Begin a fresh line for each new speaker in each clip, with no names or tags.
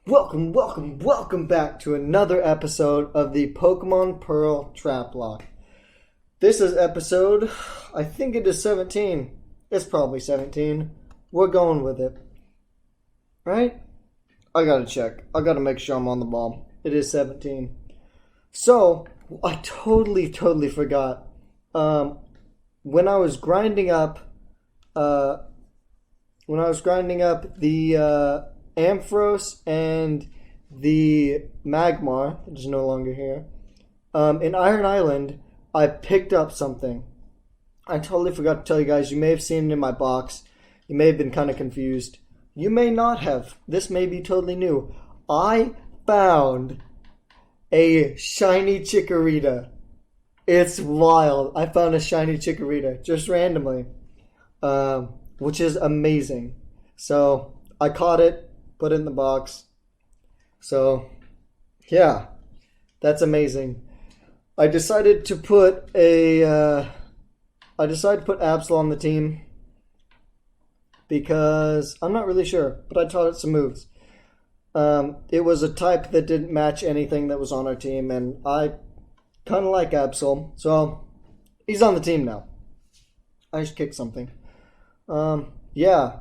Welcome back to another episode of the Pokemon Pearl Traplocke. This is episode, I think it is 17. It's probably 17. We're going with it. Right? I gotta check. I gotta make sure I'm on the ball. It is 17. So, I totally forgot. When I was grinding up, the Ampharos and the Magmar, which is no longer here, in Iron Island, I picked up something. I totally forgot to tell you guys. You may have seen it in my box. You may have been kind of confused. You may not have. This may be totally new. I found a shiny Chikorita. It's wild. I found a shiny Chikorita just randomly, which is amazing. So I caught it, put it in the box. So yeah, that's amazing. I decided to put Absol on the team because I'm not really sure, but I taught it some moves. It was a type that didn't match anything that was on our team, and I kind of like Absol, so he's on the team now. I just kicked something. Yeah.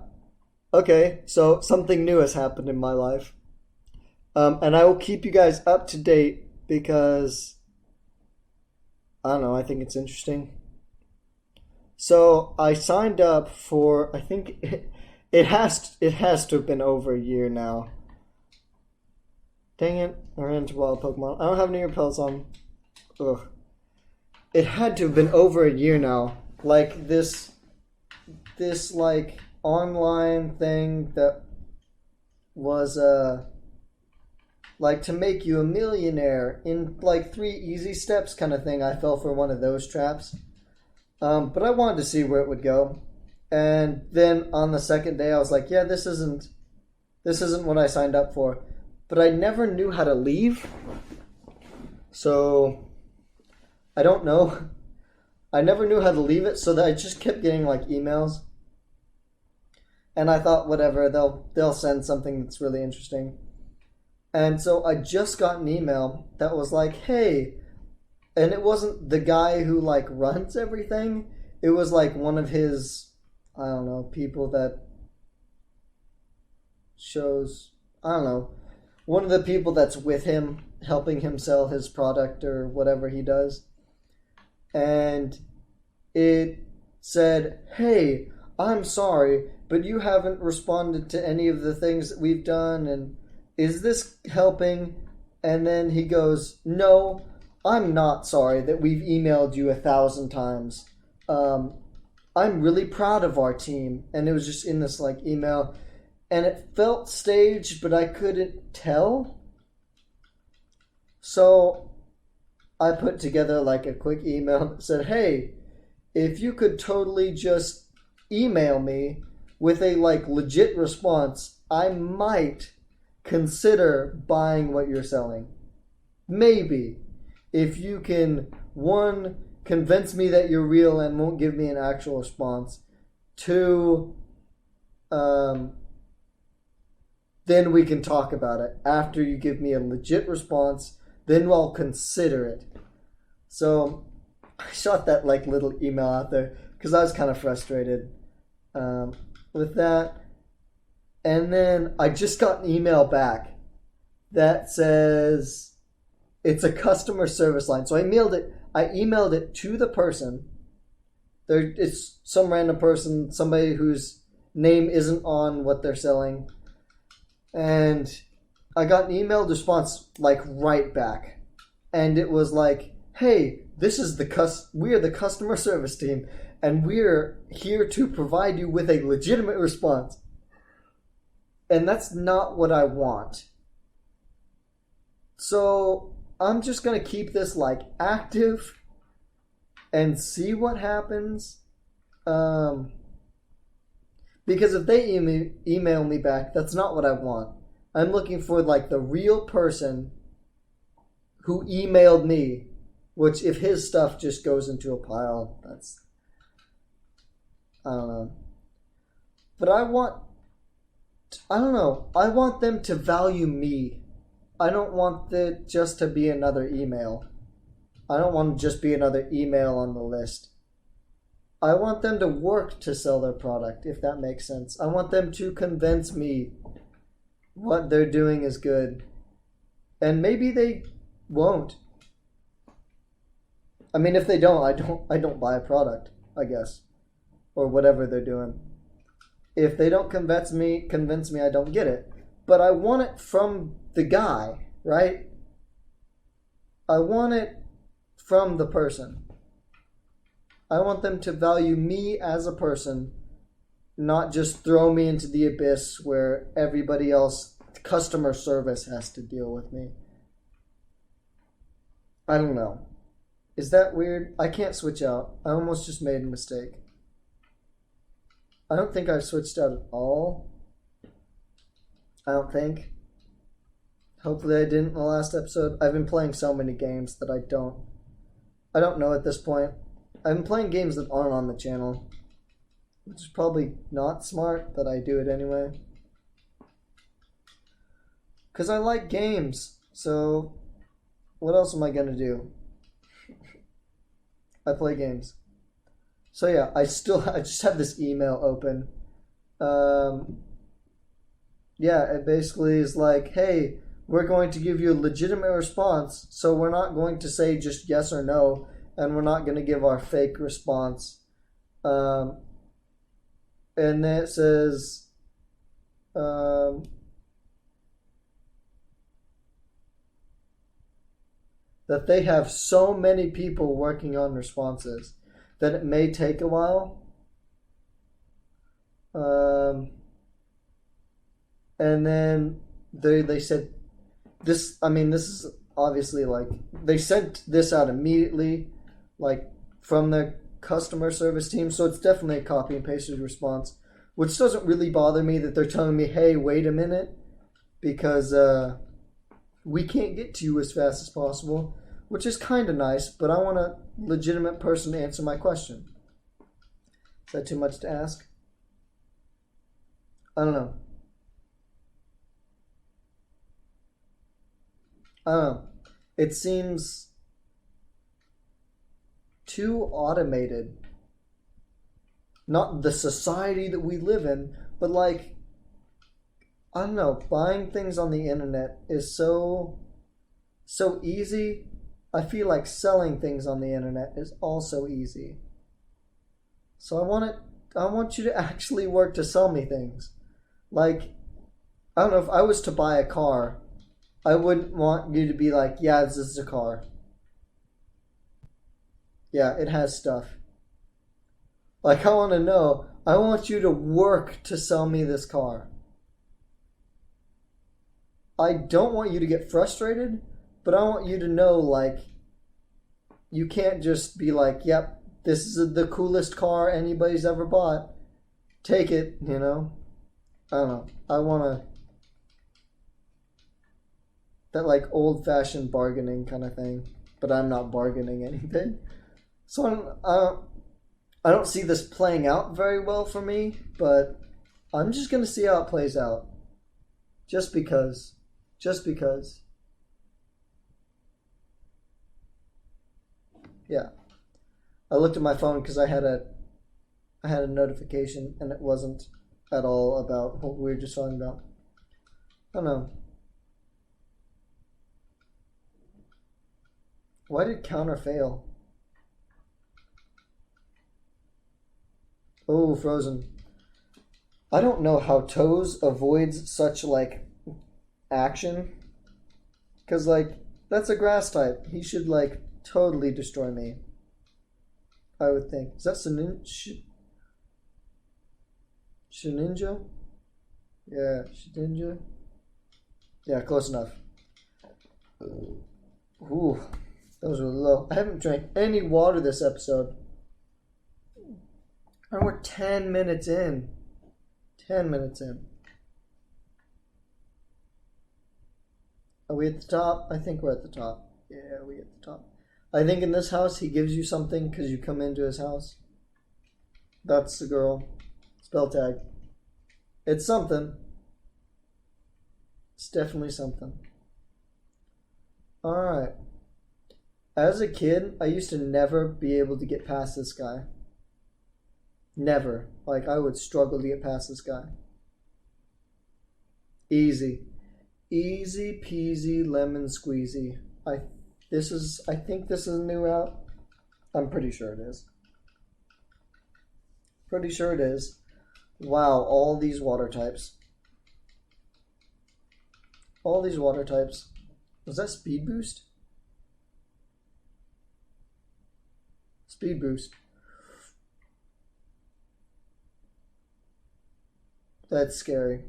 Okay, so something new has happened in my life. And I will keep you guys up to date because, I don't know, I think it's interesting. So I signed up for, I think it has to have been over a year now. Dang it, I ran into wild Pokemon. I don't have any repels on. Ugh. It had to have been over a year now. Like this like online thing that was like to make you a millionaire in like 3 easy steps kind of thing. I fell for one of those traps. But I wanted to see where it would go. And then on the second day I was like, yeah, this isn't what I signed up for. But I never knew how to leave. So I don't know. I never knew how to leave it, so that I just kept getting like emails. And I thought, whatever, they'll send something that's really interesting. And so I just got an email that was like, hey, and it wasn't the guy who like runs everything. It was like one of his, I don't know, people that shows, I don't know, one of the people that's with him, helping him sell his product or whatever he does. And it said, hey, I'm sorry, but you haven't responded to any of the things that we've done, and is this helping? And then he goes, no, I'm not sorry that we've emailed you 1,000 times. I'm really proud of our team. And it was just in this like email, and it felt staged, but I couldn't tell. So I put together like a quick email that said, hey, if you could totally just email me with a like legit response, I might consider buying what you're selling. Maybe. If you can, 1, convince me that you're real and won't give me an actual response. 2, then we can talk about it. After you give me a legit response, then I'll consider it. So I shot that like little email out there because I was kind of frustrated with that. And then I just got an email back that says it's a customer service line. So I emailed it to the person. It's some random person, somebody whose name isn't on what they're selling. And I got an emailed response like right back. And it was like, hey, this is we're the customer service team, and we're here to provide you with a legitimate response. And that's not what I want. So I'm just going to keep this like active and see what happens. Because if they email me back, that's not what I want. I'm looking for like the real person who emailed me, which if his stuff just goes into a pile, that's, I don't know. But I want I don't know. I want them to value me. I don't want it just to be another email. I don't want to just be another email on the list. I want them to work to sell their product, if that makes sense. I want them to convince me what they're doing is good. And maybe they won't. I mean, if they don't, I don't buy a product, I guess. Or whatever they're doing. If they don't convince me, I don't get it. But I want it from the guy, right? I want it from the person. I want them to value me as a person, not just throw me into the abyss where everybody else, customer service, has to deal with me. I don't know. Is that weird? I can't switch out. I almost just made a mistake. I don't think I've switched out at all. I don't think. Hopefully I didn't in the last episode. I've been playing so many games that I don't know at this point. I've been playing games that aren't on the channel, which is probably not smart, but I do it anyway. Because I like games, so what else am I going to do? I play games. So yeah, I just have this email open. Yeah, it basically is like, hey, we're going to give you a legitimate response, so we're not going to say just yes or no, and we're not going to give our fake response. And then it says, that they have so many people working on responses that it may take a while. And then they said this, I mean, this is obviously like, they sent this out immediately, like from the customer service team. So it's definitely a copy and pasted response, which doesn't really bother me that they're telling me, hey, wait a minute, because we can't get to you as fast as possible, which is kind of nice, but I want a legitimate person to answer my question. Is that too much to ask? I don't know. It seems too automated. Not the society that we live in, but like, I don't know, buying things on the internet is so easy. I feel like selling things on the internet is also easy. So I want you to actually work to sell me things. Like, I don't know, if I was to buy a car, I wouldn't want you to be like, yeah, this is a car. Yeah, it has stuff. Like, I want to know, I want you to work to sell me this car. I don't want you to get frustrated, but I want you to know, like, you can't just be like, yep, this is the coolest car anybody's ever bought. Take it, you know? I don't know. I want to... that, like, old-fashioned bargaining kind of thing. But I'm not bargaining anything. So I don't see this playing out very well for me, but I'm just going to see how it plays out. Just because. Just because. Yeah. I looked at my phone because I had a notification and it wasn't at all about what we were just talking about. I don't know. Why did counter fail? Oh, frozen. I don't know how Toes avoids such, like, action. Because, like, that's a grass type. He should, like, totally destroy me. I would think. Is that Shininja? Yeah, Shininja? Yeah, close enough. Ooh, that was really low. I haven't drank any water this episode. And we're 10 minutes in. 10 minutes in. Are we at the top? I think we're at the top. Yeah, we're at the top. I think in this house he gives you something because you come into his house. That's the girl. Spell tag. It's something. It's definitely something. Alright. As a kid, I used to never be able to get past this guy. Never. Like, I would struggle to get past this guy. Easy. Easy peasy lemon squeezy. I think this is a new route. I'm pretty sure it is. Pretty sure it is. Wow, all these water types. All these water types. Was that speed boost? Speed boost. That's scary.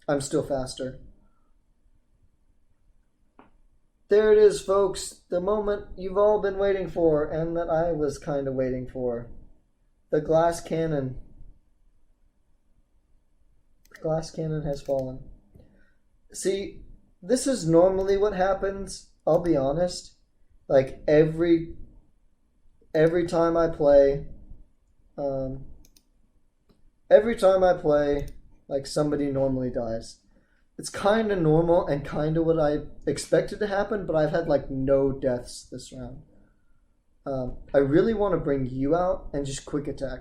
I'm still faster. There it is, folks. The moment you've all been waiting for, and that I was kind of waiting for. The glass cannon. The glass cannon has fallen. See, this is normally what happens. I'll be honest. Like every time I play, like somebody normally dies. It's kind of normal and kind of what I expected to happen, but I've had like no deaths this round. I really want to bring you out and just quick attack.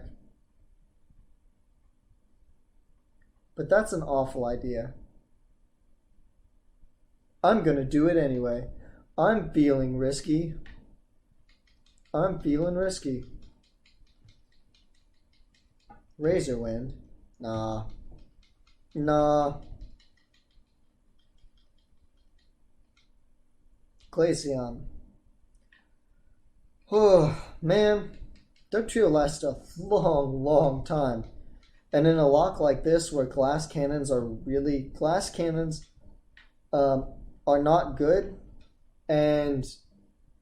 But that's an awful idea. I'm going to do it anyway. I'm feeling risky. I'm feeling risky. Razor Wind? Nah. Nah. Glaceon. Oh, man. Dugtrio lasts a long, long time. And in a lock like this where glass cannons are not good, and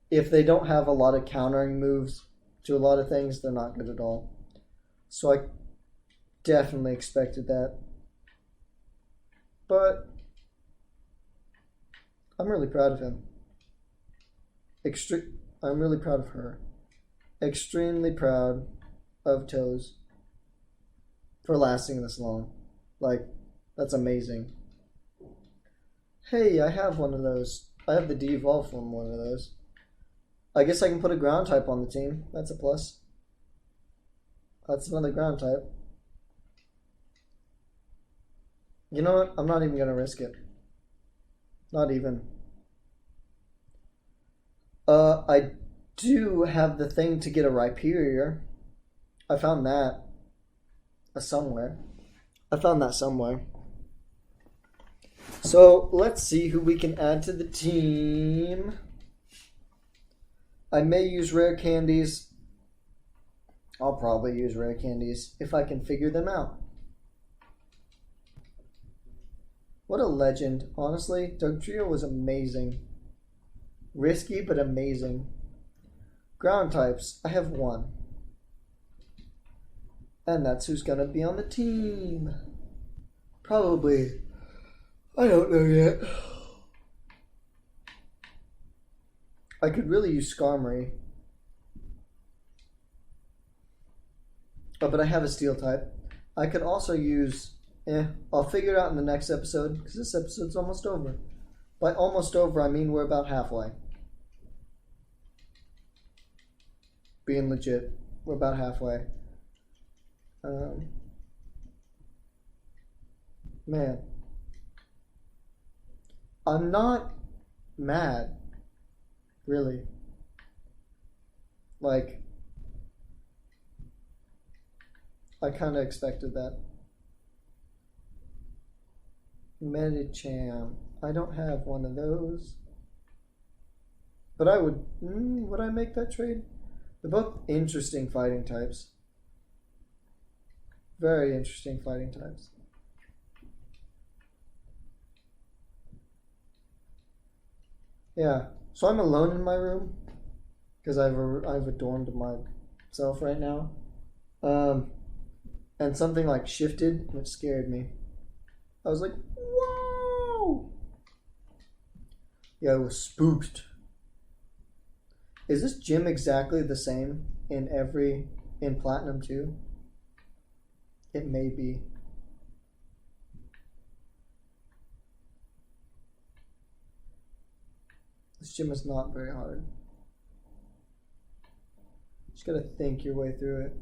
if they don't have a lot of countering moves to a lot of things, they're not good at all. So I definitely expected that. But I'm really proud of him. I'm really proud of her. Extremely proud of Toes for lasting this long. Like, that's amazing. Hey, I have one of those. I have the de-evolve from one of those. I guess I can put a ground type on the team. That's a plus. That's another ground type. You know what? I'm not even going to risk it. Not even. I do have the thing to get a Rhyperior. I found that somewhere. So let's see who we can add to the team. I may use rare candies. I'll probably use rare candies if I can figure them out. What a legend. Honestly, Dugtrio was amazing. Risky, but amazing. Ground types. I have one. And that's who's going to be on the team. Probably. I don't know yet. I could really use Skarmory. Oh, but I have a steel type. I could also use... I'll figure it out in the next episode, because this episode's almost over. By almost over, I mean we're about halfway. Being legit, we're about halfway. Man. I'm not mad, really. Like, I kind of expected that. Medicham. I don't have one of those. But I would I make that trade? They're both interesting fighting types. Very interesting fighting types. Yeah, so I'm alone in my room because I've adorned myself right now, and something like shifted and it scared me. I was like, whoa! Yeah, I was spooked. Is this gym exactly the same in Platinum 2? It may be. This gym is not very hard. Just gotta think your way through it.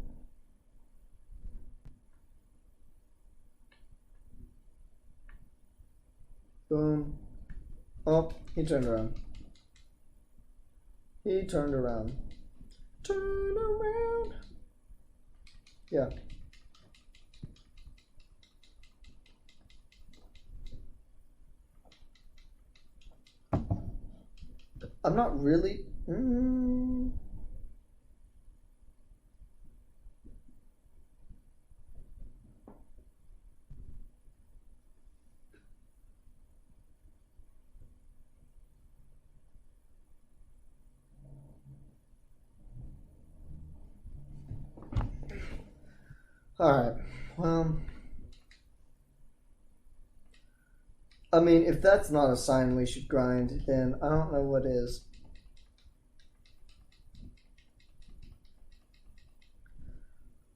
Boom. Oh, he turned around. He turned around. Turn around. Yeah. I'm not really. Alright, well, I mean, if that's not a sign we should grind, then I don't know what is.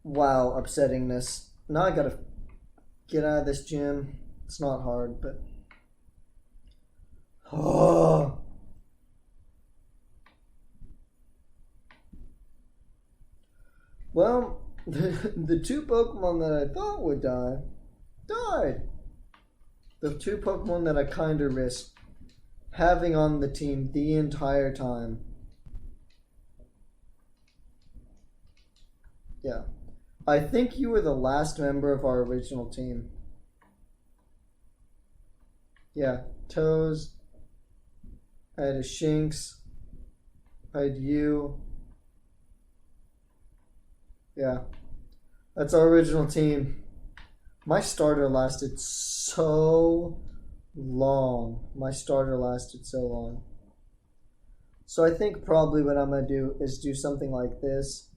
Wow, upsettingness. Now I gotta get out of this gym. It's not hard, but... Oh. Well, the two Pokemon that I thought would die, died. The two Pokemon that I kinda risked having on the team the entire time. Yeah. I think you were the last member of our original team. Yeah, Toes. I had a Shinx. I had you. Yeah. That's our original team. My starter lasted so long. So I think probably what I'm going to do is do something like this.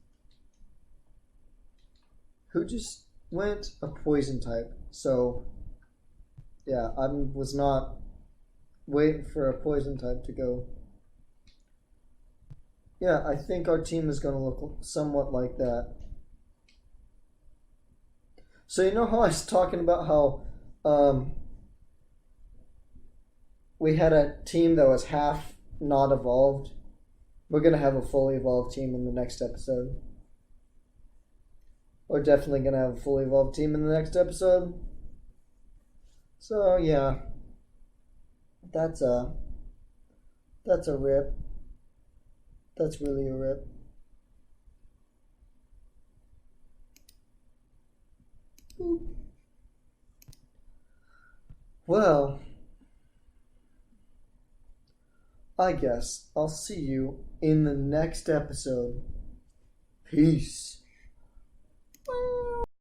Who just went a poison type? So, yeah, I was not waiting for a poison type to go. Yeah, I think our team is going to look somewhat like that. So you know how I was talking about how we had a team that was half not evolved? We're going to have a fully evolved team in the next episode. We're definitely going to have a fully evolved team in the next episode. So yeah, that's a rip. That's really a rip. Well, I guess I'll see you in the next episode. Peace.